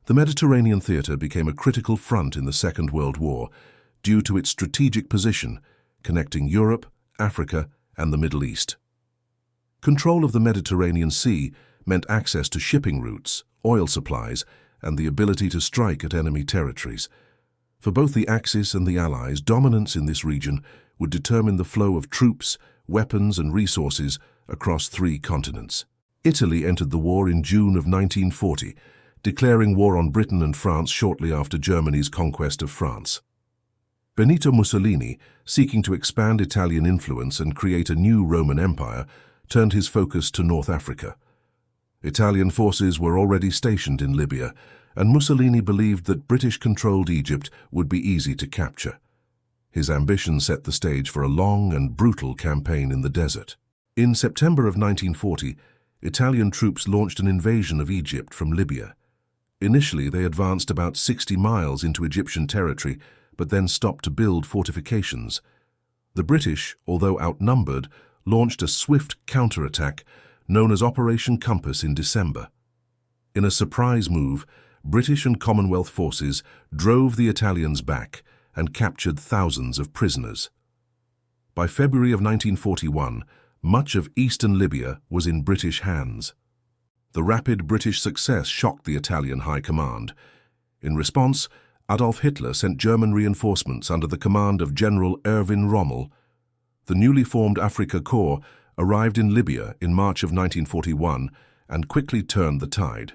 The Mediterranean theater became a critical front in the Second World War due to its strategic position connecting Europe, Africa, and the Middle East. Control of the Mediterranean Sea meant access to shipping routes, oil supplies, and the ability to strike at enemy territories. For both the Axis and the Allies, dominance in this region would determine the flow of troops, weapons, and resources across 3 continents. Italy entered the war in June of 1940, declaring war on Britain and France shortly after Germany's conquest of France. Benito Mussolini, seeking to expand Italian influence and create a new Roman Empire, turned his focus to North Africa. Italian forces were already stationed in Libya, and Mussolini believed that British-controlled Egypt would be easy to capture. His ambition set the stage for a long and brutal campaign in the desert. In September of 1940, Italian troops launched an invasion of Egypt from Libya. Initially, they advanced about 60 miles into Egyptian territory, but then stopped to build fortifications. The British, although outnumbered, launched a swift counterattack known as Operation Compass in December. In a surprise move, British and Commonwealth forces drove the Italians back and captured thousands of prisoners. By February of 1941, much of eastern Libya was in British hands. The rapid British success shocked the Italian High Command. In response, Adolf Hitler sent German reinforcements under the command of General Erwin Rommel. The newly formed Afrika Korps arrived in Libya in March of 1941 and quickly turned the tide.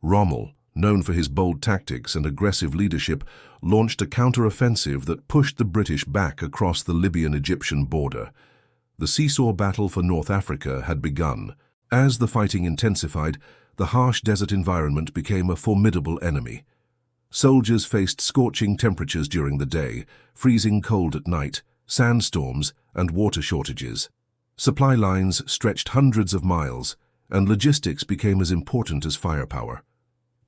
Rommel, known for his bold tactics and aggressive leadership, launched a counter-offensive that pushed the British back across the Libyan-Egyptian border. The seesaw battle for North Africa had begun. As the fighting intensified, the harsh desert environment became a formidable enemy. Soldiers faced scorching temperatures during the day, freezing cold at night, sandstorms, and water shortages. Supply lines stretched hundreds of miles, and logistics became as important as firepower.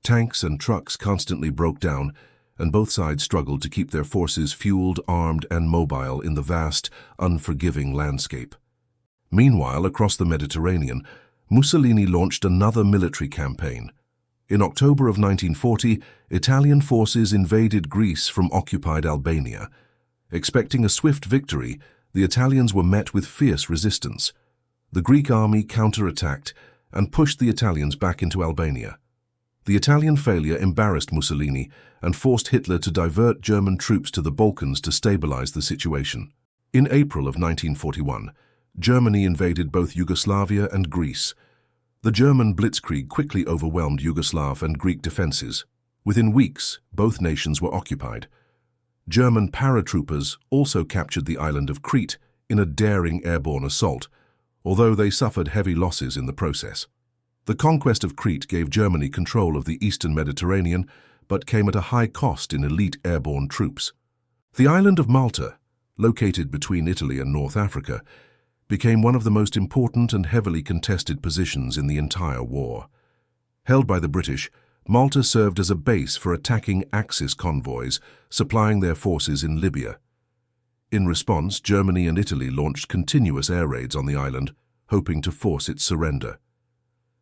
Tanks and trucks constantly broke down, and both sides struggled to keep their forces fueled, armed, and mobile in the vast, unforgiving landscape. Meanwhile, across the Mediterranean, Mussolini launched another military campaign. In October of 1940, Italian forces invaded Greece from occupied Albania. Expecting a swift victory, the Italians were met with fierce resistance. The Greek army counterattacked and pushed the Italians back into Albania. The Italian failure embarrassed Mussolini and forced Hitler to divert German troops to the Balkans to stabilize the situation. In April of 1941, Germany invaded both Yugoslavia and Greece. The German blitzkrieg quickly overwhelmed Yugoslav and Greek defenses. Within weeks, both nations were occupied. German paratroopers also captured the island of Crete in a daring airborne assault, although they suffered heavy losses in the process. The conquest of Crete gave Germany control of the eastern Mediterranean, but came at a high cost in elite airborne troops. The island of Malta, located between Italy and North Africa, became one of the most important and heavily contested positions in the entire war. Held by the British, Malta served as a base for attacking Axis convoys, supplying their forces in Libya. In response, Germany and Italy launched continuous air raids on the island, hoping to force its surrender.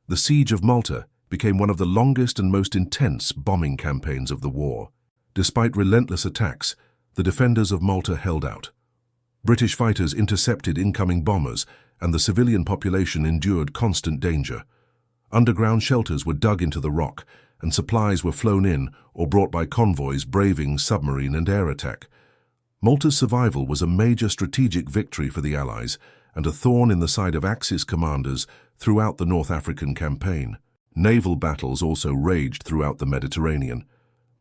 The siege of Malta became one of the longest and most intense bombing campaigns of the war. Despite relentless attacks, the defenders of Malta held out. British fighters intercepted incoming bombers, and the civilian population endured constant danger. Underground shelters were dug into the rock, and supplies were flown in or brought by convoys braving submarine and air attack. Malta's survival was a major strategic victory for the Allies and a thorn in the side of Axis commanders throughout the North African campaign. Naval battles also raged throughout the Mediterranean.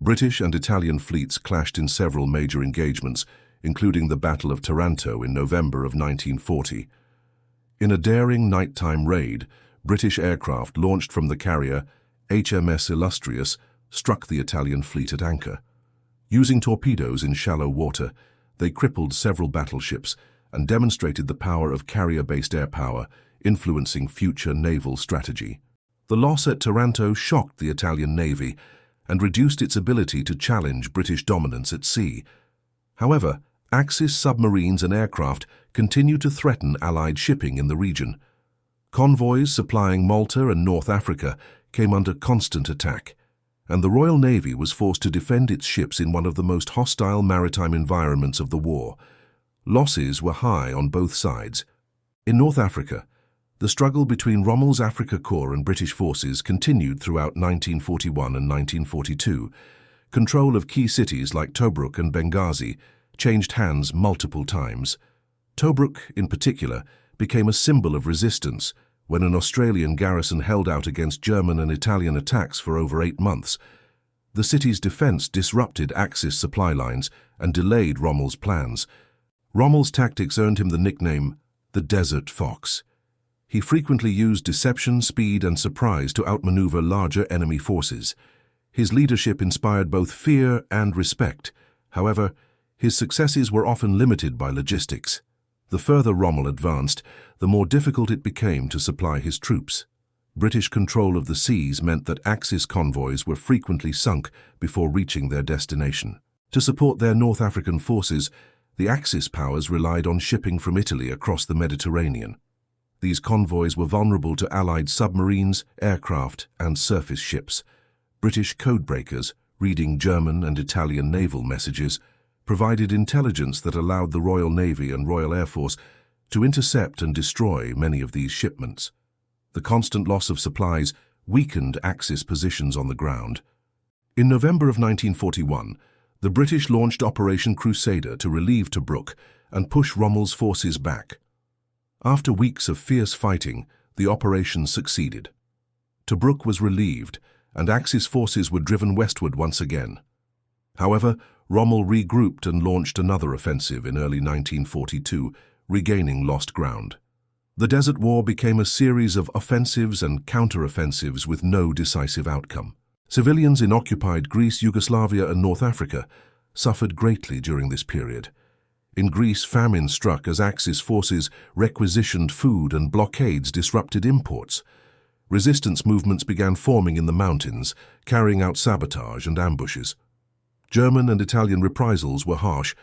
British and Italian fleets clashed in several major engagements, including the Battle of Taranto in November of 1940. In a daring nighttime raid, British aircraft launched from the carrier HMS Illustrious struck the Italian fleet at anchor. Using torpedoes in shallow water, they crippled several battleships and demonstrated the power of carrier-based air power, influencing future naval strategy. The loss at Taranto shocked the Italian Navy and reduced its ability to challenge British dominance at sea. However, Axis submarines and aircraft continued to threaten Allied shipping in the region. Convoys supplying Malta and North Africa came under constant attack, and the Royal Navy was forced to defend its ships in one of the most hostile maritime environments of the war. Losses were high on both sides. In North Africa, the struggle between Rommel's Afrika Korps and British forces continued throughout 1941 and 1942. Control of key cities like Tobruk and Benghazi changed hands multiple times. Tobruk, in particular, became a symbol of resistance when an Australian garrison held out against German and Italian attacks for over 8 months. The city's defense disrupted Axis supply lines and delayed Rommel's plans. Rommel's tactics earned him the nickname the Desert Fox. He frequently used deception, speed, and surprise to outmaneuver larger enemy forces. His leadership inspired both fear and respect. However, his successes were often limited by logistics. The further Rommel advanced, the more difficult it became to supply his troops. British control of the seas meant that Axis convoys were frequently sunk before reaching their destination. To support their North African forces, the Axis powers relied on shipping from Italy across the Mediterranean. These convoys were vulnerable to Allied submarines, aircraft, and surface ships. British codebreakers, reading German and Italian naval messages, provided intelligence that allowed the Royal Navy and Royal Air Force to intercept and destroy many of these shipments. The constant loss of supplies weakened Axis positions on the ground. In November of 1941, the British launched Operation Crusader to relieve Tobruk and push Rommel's forces back. After weeks of fierce fighting, the operation succeeded. Tobruk was relieved, and Axis forces were driven westward once again. However, Rommel regrouped and launched another offensive in early 1942, regaining lost ground. The Desert War became a series of offensives and counter-offensives with no decisive outcome. Civilians in occupied Greece, Yugoslavia, and North Africa suffered greatly during this period. In Greece, famine struck as Axis forces requisitioned food and blockades disrupted imports. Resistance movements began forming in the mountains, carrying out sabotage and ambushes. German and Italian reprisals were harsh,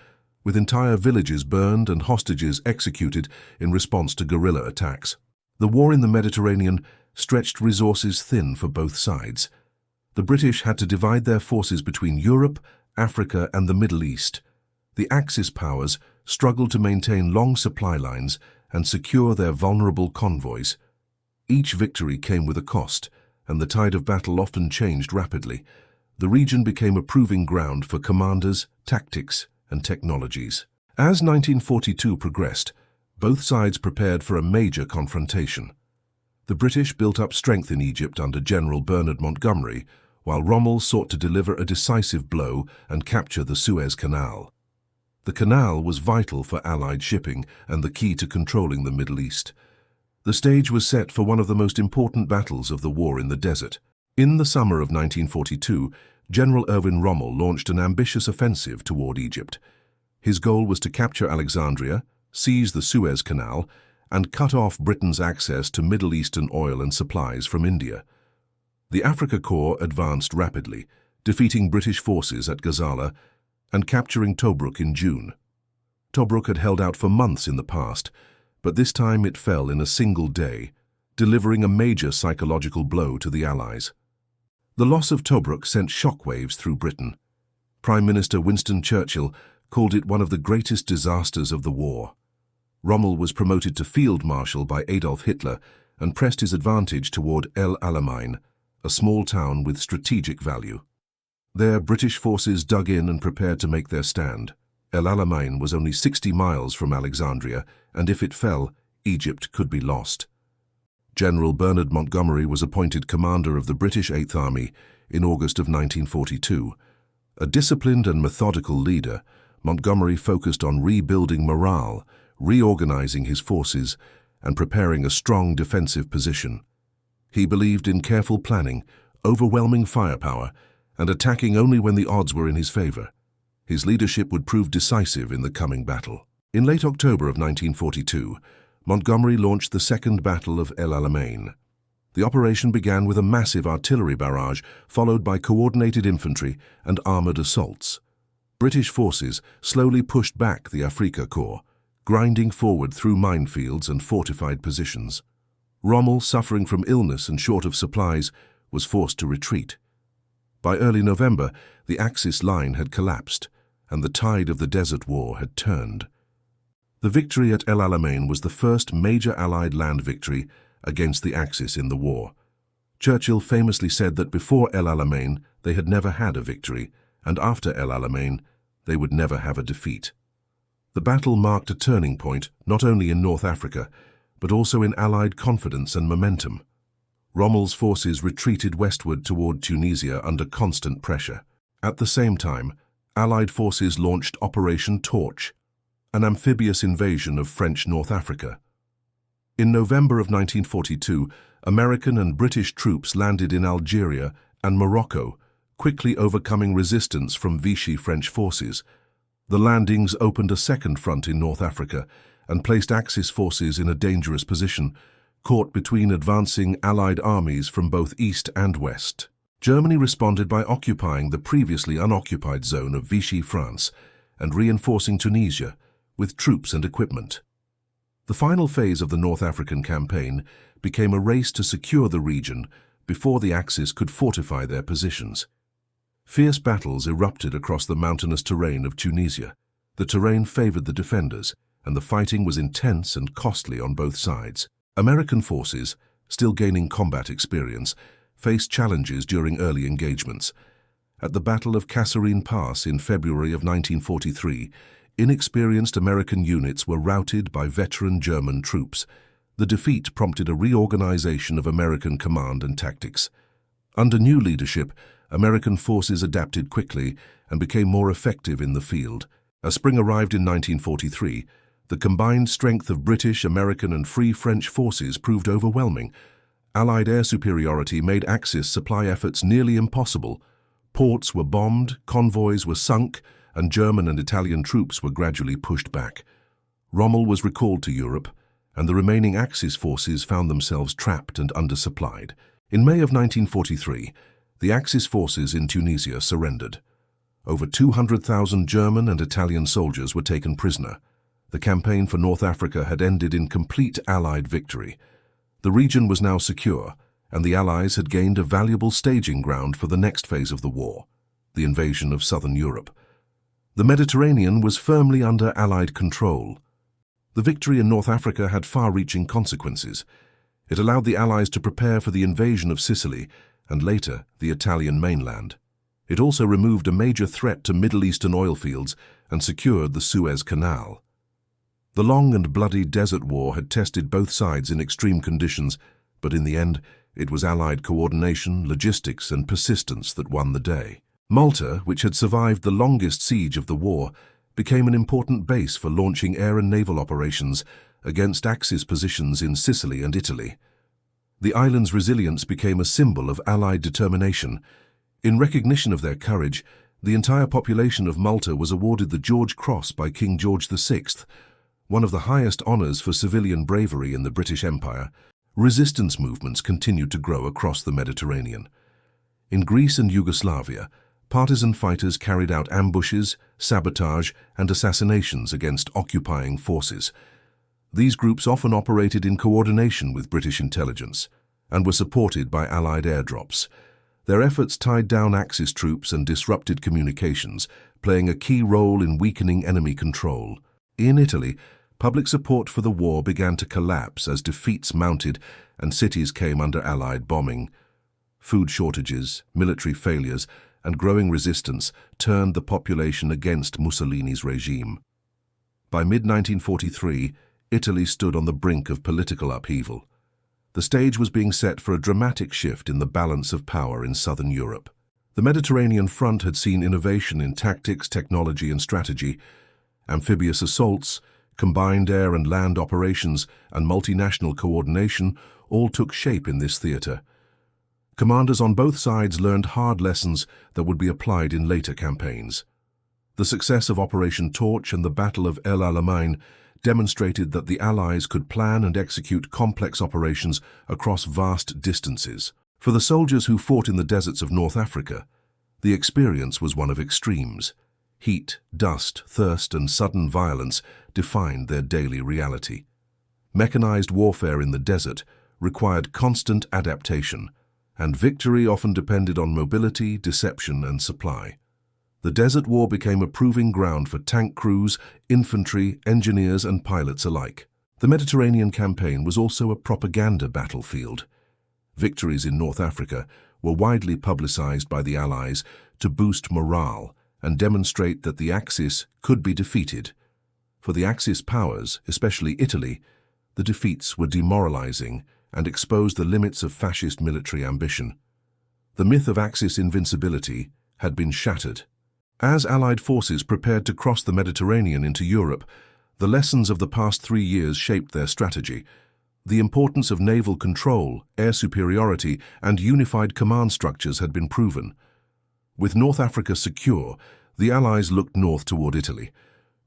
with entire villages burned and hostages executed in response to guerrilla attacks. The war in the Mediterranean stretched resources thin for both sides. The British had to divide their forces between Europe, Africa, and the Middle East. The Axis powers struggled to maintain long supply lines and secure their vulnerable convoys. Each victory came with a cost, and the tide of battle often changed rapidly. The region became a proving ground for commanders, tactics, and technologies. As 1942 progressed, both sides prepared for a major confrontation. The British built up strength in Egypt under General Bernard Montgomery, while Rommel sought to deliver a decisive blow and capture the Suez Canal. The canal was vital for Allied shipping and the key to controlling the Middle East. The stage was set for one of the most important battles of the war in the desert. In the summer of 1942, General Erwin Rommel launched an ambitious offensive toward Egypt. His goal was to capture Alexandria, seize the Suez Canal, and cut off Britain's access to Middle Eastern oil and supplies from India. The Afrika Korps advanced rapidly, defeating British forces at Gazala and capturing Tobruk in June. Tobruk had held out for months in the past, but this time it fell in a single day, delivering a major psychological blow to the Allies. The loss of Tobruk sent shockwaves through Britain. Prime Minister Winston Churchill called it one of the greatest disasters of the war. Rommel was promoted to Field Marshal by Adolf Hitler and pressed his advantage toward El Alamein, a small town with strategic value. There, British forces dug in and prepared to make their stand. El Alamein was only 60 miles from Alexandria, and if it fell, Egypt could be lost. General Bernard Montgomery was appointed commander of the British Eighth Army in August of 1942. A disciplined and methodical leader, Montgomery focused on rebuilding morale, reorganizing his forces, and preparing a strong defensive position. He believed in careful planning, overwhelming firepower, and attacking only when the odds were in his favor. His leadership would prove decisive in the coming battle. In late October of 1942, Montgomery launched the Second Battle of El Alamein. The operation began with a massive artillery barrage, followed by coordinated infantry and armored assaults. British forces slowly pushed back the Afrika Korps, grinding forward through minefields and fortified positions. Rommel, suffering from illness and short of supplies, was forced to retreat. By early November, the Axis line had collapsed, and the tide of the Desert War had turned. The victory at El Alamein was the first major Allied land victory against the Axis in the war. Churchill famously said that before El Alamein they had never had a victory, and after El Alamein they would never have a defeat. The battle marked a turning point not only in North Africa, but also in Allied confidence and momentum. Rommel's forces retreated westward toward Tunisia under constant pressure. At the same time, Allied forces launched Operation Torch, an amphibious invasion of French North Africa. In November of 1942, American and British troops landed in Algeria and Morocco, quickly overcoming resistance from Vichy French forces. The landings opened a second front in North Africa and placed Axis forces in a dangerous position, caught between advancing Allied armies from both east and west. Germany responded by occupying the previously unoccupied zone of Vichy France and reinforcing Tunisia with troops and equipment. The final phase of the North African campaign became a race to secure the region before the Axis could fortify their positions. Fierce battles erupted across the mountainous terrain of Tunisia. The terrain favored the defenders, and the fighting was intense and costly on both sides. American forces, still gaining combat experience, faced challenges during early engagements. At the Battle of Kasserine Pass in February of 1943, inexperienced American units were routed by veteran German troops. The defeat prompted a reorganization of American command and tactics. Under new leadership, American forces adapted quickly and became more effective in the field. As spring arrived in 1943, the combined strength of British, American, and Free French forces proved overwhelming. Allied air superiority made Axis supply efforts nearly impossible. Ports were bombed, convoys were sunk, and German and Italian troops were gradually pushed back. Rommel was recalled to Europe, and the remaining Axis forces found themselves trapped and undersupplied. In May of 1943, the Axis forces in Tunisia surrendered. Over 200,000 German and Italian soldiers were taken prisoner. The campaign for North Africa had ended in complete Allied victory. The region was now secure, and the Allies had gained a valuable staging ground for the next phase of the war, the invasion of southern Europe. The Mediterranean was firmly under Allied control. The victory in North Africa had far-reaching consequences. It allowed the Allies to prepare for the invasion of Sicily and later the Italian mainland. It also removed a major threat to Middle Eastern oil fields and secured the Suez Canal. The long and bloody Desert War had tested both sides in extreme conditions, but in the end, it was Allied coordination, logistics, and persistence that won the day. Malta, which had survived the longest siege of the war, became an important base for launching air and naval operations against Axis positions in Sicily and Italy. The island's resilience became a symbol of Allied determination. In recognition of their courage, the entire population of Malta was awarded the George Cross by King George VI, one of the highest honors for civilian bravery in the British Empire. Resistance movements continued to grow across the Mediterranean. In Greece and Yugoslavia, partisan fighters carried out ambushes, sabotage, and assassinations against occupying forces. These groups often operated in coordination with British intelligence and were supported by Allied airdrops. Their efforts tied down Axis troops and disrupted communications, playing a key role in weakening enemy control. In Italy, public support for the war began to collapse as defeats mounted and cities came under Allied bombing. Food shortages, military failures, and growing resistance turned the population against Mussolini's regime. By mid-1943, Italy stood on the brink of political upheaval. The stage was being set for a dramatic shift in the balance of power in southern Europe. The Mediterranean front had seen innovation in tactics, technology, and strategy. Amphibious assaults, combined air and land operations, and multinational coordination all took shape in this theater. Commanders on both sides learned hard lessons that would be applied in later campaigns. The success of Operation Torch and the Battle of El Alamein demonstrated that the Allies could plan and execute complex operations across vast distances. For the soldiers who fought in the deserts of North Africa, the experience was one of extremes. Heat, dust, thirst, and sudden violence defined their daily reality. Mechanized warfare in the desert required constant adaptation, and victory often depended on mobility, deception, and supply. The Desert War became a proving ground for tank crews, infantry, engineers, and pilots alike. The Mediterranean campaign was also a propaganda battlefield. Victories in North Africa were widely publicized by the Allies to boost morale and demonstrate that the Axis could be defeated. For the Axis powers, especially Italy, the defeats were demoralizing and exposed the limits of fascist military ambition. The myth of Axis invincibility had been shattered. As Allied forces prepared to cross the Mediterranean into Europe, the lessons of the past 3 years shaped their strategy. The importance of naval control, air superiority, and unified command structures had been proven. With North Africa secure, the Allies looked north toward Italy,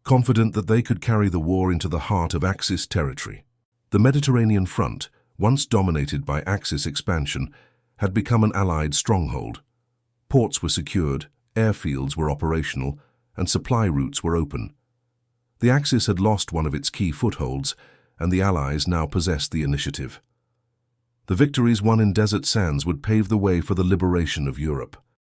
confident that they could carry the war into the heart of Axis territory. The Mediterranean front, once dominated by Axis expansion, had become an Allied stronghold. Ports were secured, airfields were operational, and supply routes were open. The Axis had lost one of its key footholds, and the Allies now possessed the initiative. The victories won in desert sands would pave the way for the liberation of Europe.